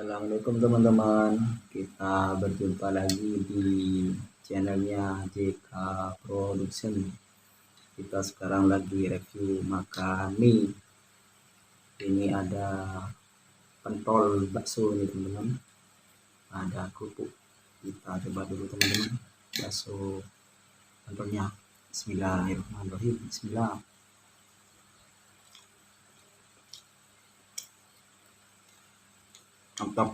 Assalamualaikum teman-teman, kita berjumpa lagi di channelnya JK Production. Kita sekarang lagi review makan mie. Ini ada pentol bakso nih teman-teman, ada kerupuk. Kita coba dulu teman-teman bakso pentolnya. Bismillahirrahmanirrahim. Bismillah. Mantap,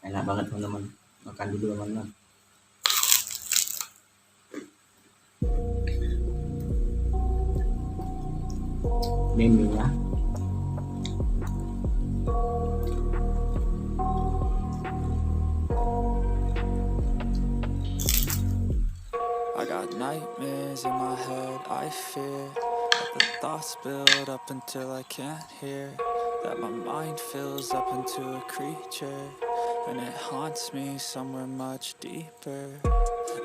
enak banget teman-teman, makan dulu teman-teman. Ini mie-nya. I got nightmares in my head, I fear that the thoughts build up until I can't hear, that my mind fills up into a creature, and it haunts me somewhere much deeper.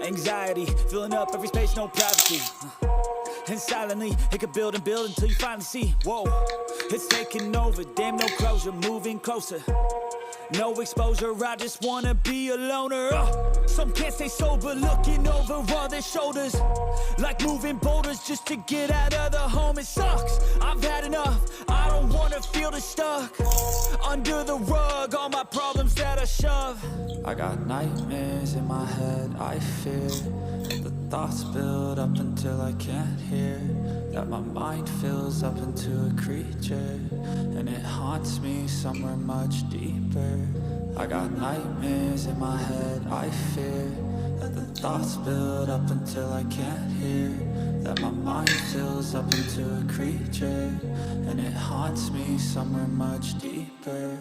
Anxiety, filling up every space, no privacy. And silently, it could build and build until you finally see, whoa, it's taking over, damn no closure, moving closer. No exposure, I just wanna be a loner. Some can't stay sober, looking over all their shoulders, like moving boulders just to get out of the home. It sucks, I've had enough, I don't wanna feel the stuck under the rug, all my problems that I shove. I got nightmares in my head, I fear that the thoughts build up until I can't hear, that my mind fills up into a creature, and it haunts me somewhere much deeper. I got nightmares in my head, I fear that the thoughts build up until I can't hear, that my mind fills up into a creature, and it haunts me somewhere much deeper.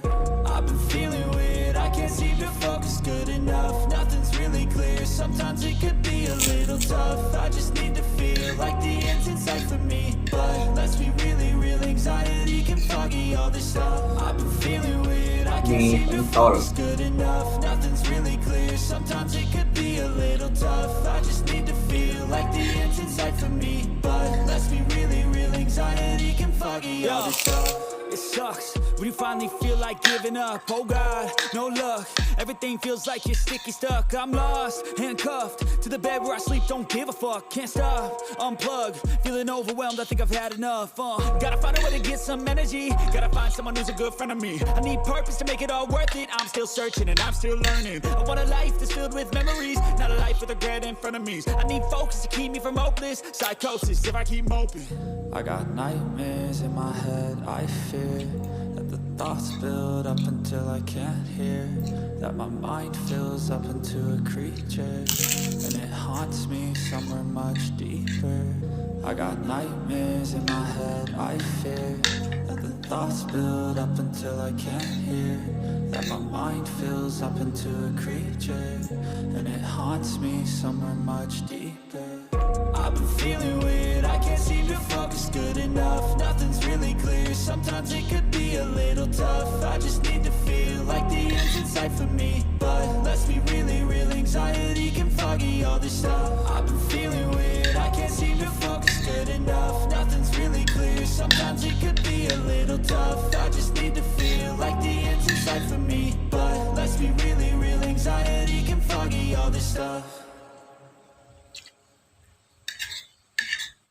I've been feeling weird, I can't seem to focus good enough. Nothing's really clear, sometimes it could be a little tough. I just need to feel like the end's in sight for me, but let's be really real, anxiety can foggy all this stuff. I've been feeling weird, I can't seem to focus good enough. Nothing's really clear, sometimes it could be a little tough. I just need to feel like the end's in sight for me, but let's be really real, anxiety can foggy all this stuff. It sucks when you finally feel like giving up. Oh God, no luck. Everything feels like you're sticky stuck. I'm lost, handcuffed to the bed where I sleep. Don't give a fuck, can't stop. Unplug, feeling overwhelmed. I think I've had enough. Gotta find a way to get some energy. Gotta find someone who's a good friend of me. I need purpose to make it all worth it. I'm still searching and I'm still learning. I want a life that's filled with memories, not a life with regret in front of me. I need focus to keep me from hopeless psychosis if I keep moping. I got nightmares in my head, I fear that the thoughts build up until I can't hear, that my mind fills up into a creature, and it haunts me somewhere much deeper. I got nightmares in my head, I fear that the thoughts build up until I can't hear, that my mind fills up into a creature, and it haunts me somewhere much deeper. I've been feeling weird, I can't seem to focus good enough. Nothing's really clear, sometimes it could be a little tough. I just need to feel like the end's in sight for me, but let's be really real, anxiety can foggy all this stuff. I've been feeling weird, I can't seem to focus good enough. Nothing's really clear, sometimes it could be a little tough. I just need to feel like the end's in sight for me, but let's be really real, anxiety can foggy all this stuff.